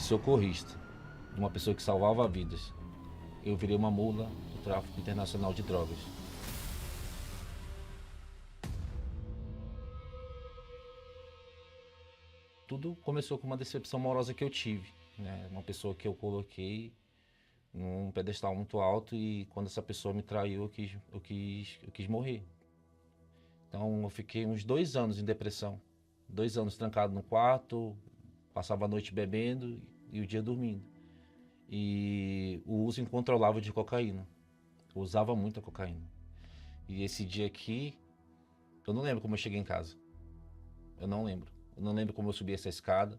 socorrista, de uma pessoa que salvava vidas, eu virei uma mula do tráfico internacional de drogas. Tudo começou com uma decepção amorosa que eu tive, né? Uma pessoa que eu coloquei num pedestal muito alto e quando essa pessoa me traiu, eu quis morrer. Então eu fiquei uns 2 anos em depressão. 2 anos trancado no quarto, passava a noite bebendo e o dia dormindo. E o uso incontrolável de cocaína. Eu usava muita cocaína. E esse dia aqui, eu não lembro como eu cheguei em casa. Eu não lembro. Eu não lembro como eu subi essa escada.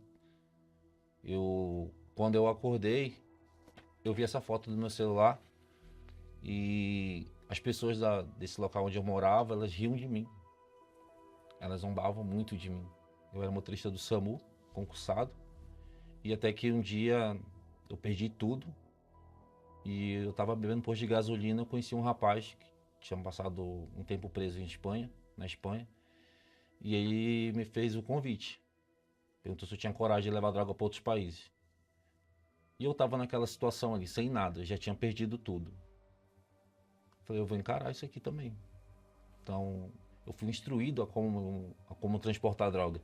Quando eu acordei, eu vi essa foto do meu celular e as pessoas desse local onde eu morava, elas riam de mim. Elas zombavam muito de mim. Eu era motorista do SAMU, concursado, e até que um dia eu perdi tudo e eu estava bebendo posto de gasolina, eu conheci um rapaz que tinha passado um tempo preso na Espanha, e ele me fez o convite. Perguntou se eu tinha coragem de levar droga para outros países. E eu estava naquela situação ali, sem nada, eu já tinha perdido tudo. Falei, eu vou encarar isso aqui também. Então, eu fui instruído a como transportar droga.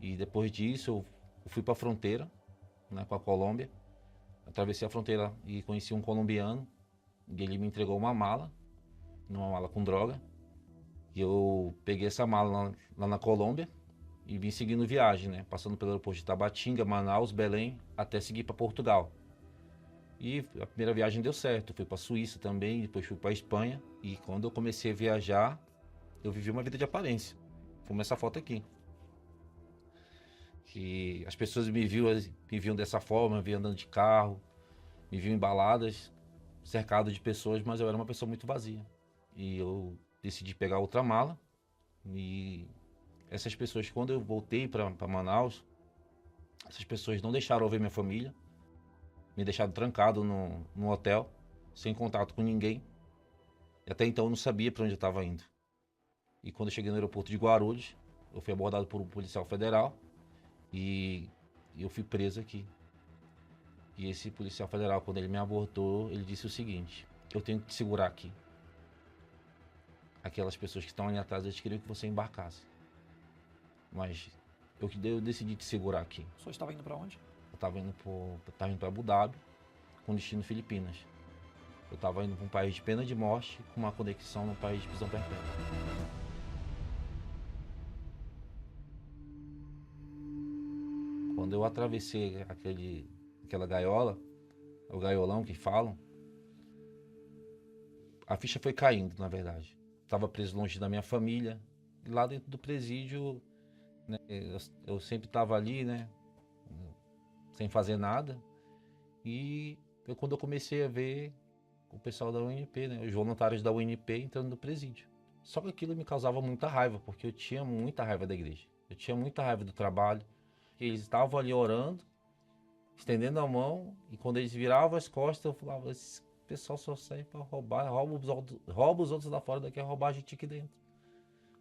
E depois disso, eu fui para a fronteira, né, com a Colômbia. Atravessei a fronteira e conheci um colombiano. E ele me entregou uma mala com droga. E eu peguei essa mala lá na Colômbia e vim seguindo viagem, né? Passando pelo aeroporto de Tabatinga, Manaus, Belém, até seguir para Portugal. E a primeira viagem deu certo. Fui para a Suíça também, depois fui para a Espanha. E quando eu comecei a viajar, eu vivi uma vida de aparência. Como essa foto aqui. Que as pessoas me viam dessa forma, me viam andando de carro, me viam em baladas, cercado de pessoas, mas eu era uma pessoa muito vazia. E eu decidi pegar outra mala. E essas pessoas, quando eu voltei para Manaus, essas pessoas não deixaram eu ver minha família, me deixaram trancado no hotel, sem contato com ninguém. E até então eu não sabia para onde eu estava indo. E quando eu cheguei no aeroporto de Guarulhos, eu fui abordado por um policial federal e eu fui preso aqui. E esse policial federal, quando ele me abordou, ele disse o seguinte: eu tenho que te segurar aqui. Aquelas pessoas que estão ali atrás, eles queriam que você embarcasse. Mas eu decidi te segurar aqui. O senhor estava indo para onde? Eu estava indo para Abu Dhabi, com destino Filipinas. Eu estava indo para um país de pena de morte, com uma conexão no país de prisão perpétua. Quando eu atravessei aquela gaiola, o gaiolão que falam, a ficha foi caindo, na verdade. Estava preso longe da minha família. E lá dentro do presídio, né, eu sempre estava ali, né, sem fazer nada. E quando eu comecei a ver o pessoal da UNP, né, os voluntários da UNP entrando no presídio. Só que aquilo me causava muita raiva, porque eu tinha muita raiva da igreja. Eu tinha muita raiva do trabalho. Eles estavam ali orando, estendendo a mão, e quando eles viravam as costas, eu falava, esse pessoal só serve para roubar, rouba os outros lá fora, daqui a roubar a gente aqui dentro.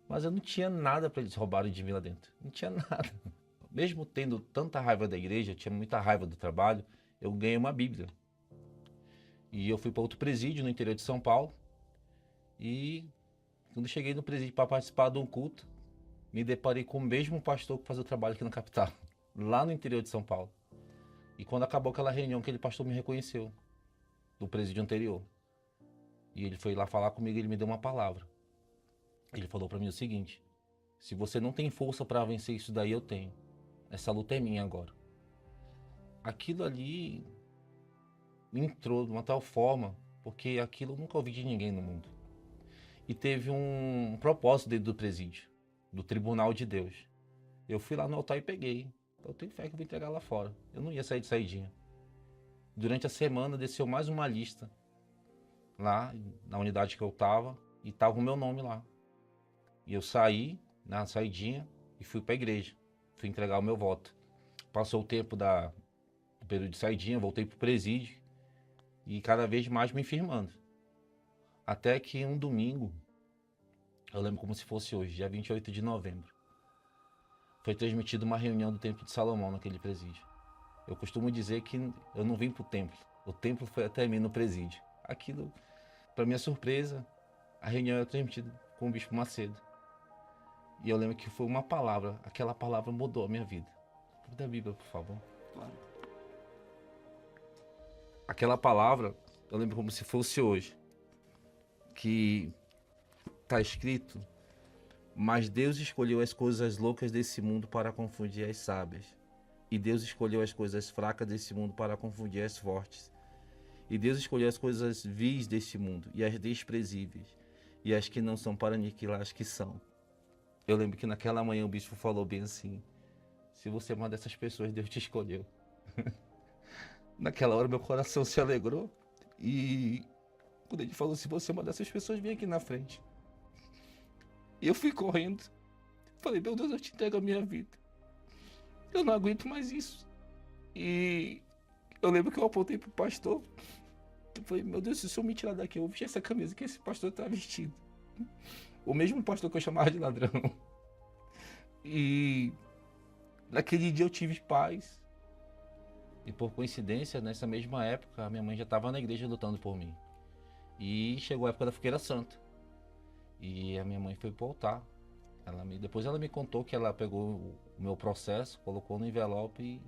Mas eu não tinha nada para eles roubarem de mim lá dentro. Não tinha nada. Mesmo tendo tanta raiva da igreja, eu tinha muita raiva do trabalho, eu ganhei uma Bíblia. E eu fui para outro presídio no interior de São Paulo. E quando cheguei no presídio para participar de um culto, me deparei com o mesmo pastor que fazia o trabalho aqui na capital, lá no interior de São Paulo. E quando acabou aquela reunião, aquele pastor me reconheceu, do presídio anterior. E ele foi lá falar comigo e ele me deu uma palavra. Ele falou para mim o seguinte: se você não tem força para vencer isso daí, eu tenho. Essa luta é minha agora. Aquilo ali me entrou de uma tal forma, porque aquilo eu nunca ouvi de ninguém no mundo. E teve um propósito dentro do presídio, do Tribunal de Deus. Eu fui lá no altar e peguei. Eu tenho fé que eu vou entregar lá fora. Eu não ia sair de saidinha. Durante a semana desceu mais uma lista lá na unidade que eu tava e tava o meu nome lá. E eu saí na saidinha e fui para a igreja. Fui entregar o meu voto. Passou o tempo do período de saidinha, voltei pro presídio e cada vez mais me firmando. Até que um domingo, eu lembro como se fosse hoje, dia 28 de novembro, foi transmitida uma reunião do Templo de Salomão naquele presídio. Eu costumo dizer que eu não vim para o templo. O templo foi até mim no presídio. Aquilo, para minha surpresa, a reunião era transmitida com o Bispo Macedo. E eu lembro que foi uma palavra, aquela palavra mudou a minha vida. Da Bíblia, por favor. Claro. Aquela palavra, eu lembro como se fosse hoje. Que está escrito: mas Deus escolheu as coisas loucas desse mundo para confundir as sábias. E Deus escolheu as coisas fracas desse mundo para confundir as fortes. E Deus escolheu as coisas vis desse mundo e as desprezíveis, e as que não são para aniquilar as que são. Eu lembro que naquela manhã o bispo falou bem assim: se você é uma dessas pessoas, Deus te escolheu. Naquela hora meu coração se alegrou. E quando ele falou: se você é uma dessas pessoas, vem aqui na frente. E eu fui correndo. Falei: meu Deus, eu te entrego a minha vida. Eu não aguento mais isso. E eu lembro que eu apontei pro pastor. Eu falei: meu Deus, se o senhor me tirar daqui, eu vou vestir essa camisa que esse pastor tá vestido. O mesmo pastor que eu chamava de ladrão. E naquele dia eu tive paz. E por coincidência, nessa mesma época, a minha mãe já estava na igreja lutando por mim. E chegou a época da Fogueira Santa. E a minha mãe foi pro altar. Depois ela me contou que ela pegou o meu processo, colocou no envelope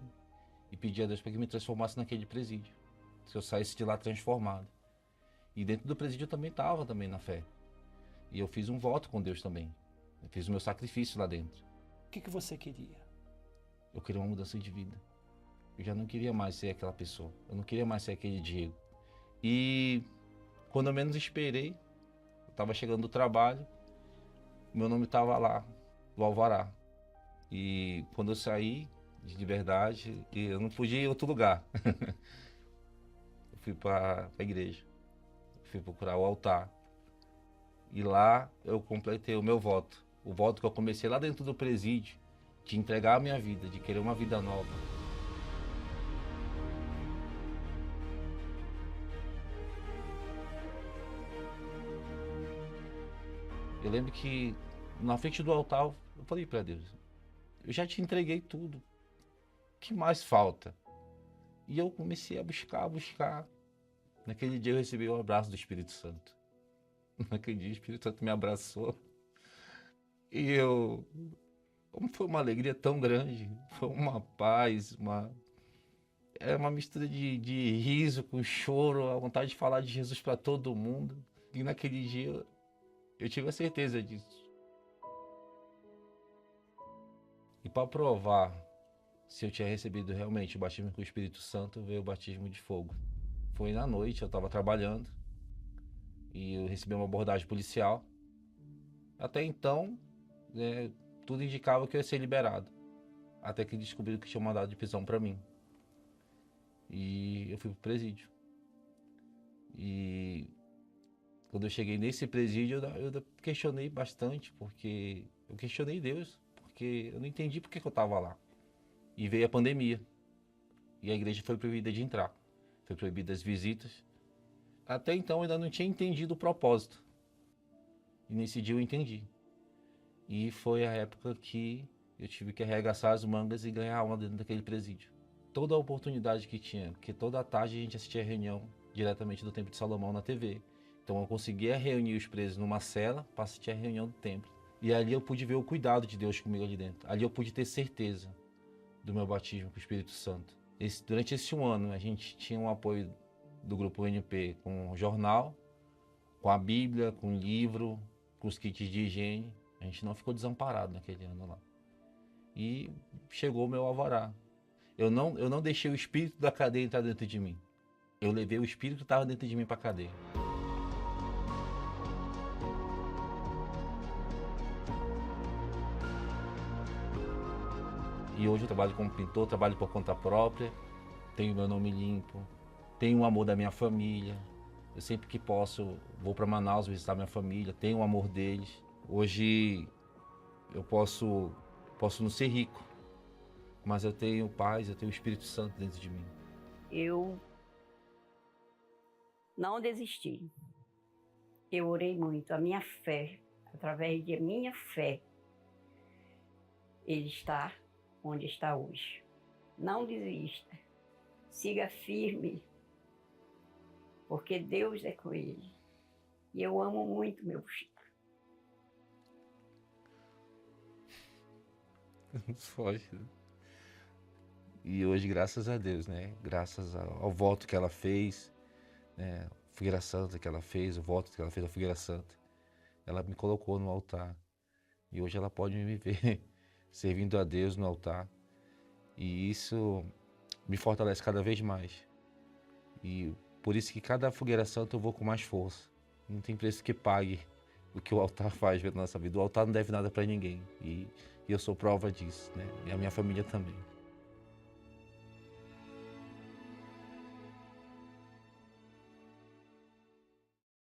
e pediu a Deus para que me transformasse naquele presídio. Se eu saísse de lá transformado. E dentro do presídio eu também estava na fé. E eu fiz um voto com Deus também. Eu fiz o meu sacrifício lá dentro. O que você queria? Eu queria uma mudança de vida. Eu já não queria mais ser aquela pessoa. Eu não queria mais ser aquele Diego. E quando eu menos esperei, eu estava chegando do trabalho, meu nome estava lá, no alvará. E quando eu saí de Liberdade, eu não podia ir em outro lugar. Eu fui para a igreja. Eu fui procurar o altar. E lá eu completei o meu voto. O voto que eu comecei lá dentro do presídio, de entregar a minha vida, de querer uma vida nova. Eu lembro que na frente do altar eu falei para Deus: eu já te entreguei tudo. O que mais falta? E eu comecei a buscar. Naquele dia eu recebi o abraço do Espírito Santo. Naquele dia o Espírito Santo me abraçou. E foi uma alegria tão grande. Foi uma paz, era uma mistura de riso com choro, a vontade de falar de Jesus para todo mundo. E naquele dia eu tive a certeza disso. E para provar se eu tinha recebido realmente o batismo com o Espírito Santo, veio o batismo de fogo. Foi na noite, eu estava trabalhando e eu recebi uma abordagem policial. Até então, tudo indicava que eu ia ser liberado. Até que descobriram que tinha um mandado de prisão para mim. E eu fui pro presídio. E quando eu cheguei nesse presídio, eu questionei bastante, porque eu questionei Deus, porque eu não entendi por que eu estava lá. E veio a pandemia. E a igreja foi proibida de entrar. Foi proibida as visitas. Até então eu ainda não tinha entendido o propósito. E nesse dia eu entendi. E foi a época que eu tive que arregaçar as mangas e ganhar alma dentro daquele presídio. Toda a oportunidade que tinha, porque toda a tarde a gente assistia a reunião diretamente do Templo de Salomão na TV. Então eu conseguia reunir os presos numa cela para assistir a reunião do templo. E ali eu pude ver o cuidado de Deus comigo ali dentro. Ali eu pude ter certeza do meu batismo com o Espírito Santo. Durante esse 1 ano a gente tinha um apoio do grupo UNP com o jornal, com a Bíblia, com o livro, com os kits de higiene. A gente não ficou desamparado naquele ano lá. E chegou o meu alvará. Eu não deixei o espírito da cadeia entrar dentro de mim. Eu levei o espírito que estava dentro de mim para a cadeia. E hoje eu trabalho como pintor, trabalho por conta própria, tenho meu nome limpo, tenho o amor da minha família. Eu sempre que posso vou para Manaus visitar minha família, tenho o amor deles. Hoje eu posso não ser rico, mas eu tenho paz, eu tenho o Espírito Santo dentro de mim. Eu não desisti. Eu orei muito. A minha fé, através de minha fé, ele está onde está hoje. Não desista. siga firme, porque Deus é com ele. E eu amo muito meu Chico. Foge. E hoje, graças a Deus, né? Graças ao voto que ela fez, né? A fogueira santa que ela fez, o voto que ela fez da fogueira santa, ela me colocou no altar. E hoje ela pode me ver servindo a Deus no altar. E isso me fortalece cada vez mais. E por isso que cada fogueira santa eu vou com mais força. Não tem preço que pague o que o altar faz na nossa vida. O altar não deve nada para ninguém. E eu sou prova disso, né? E a minha família também.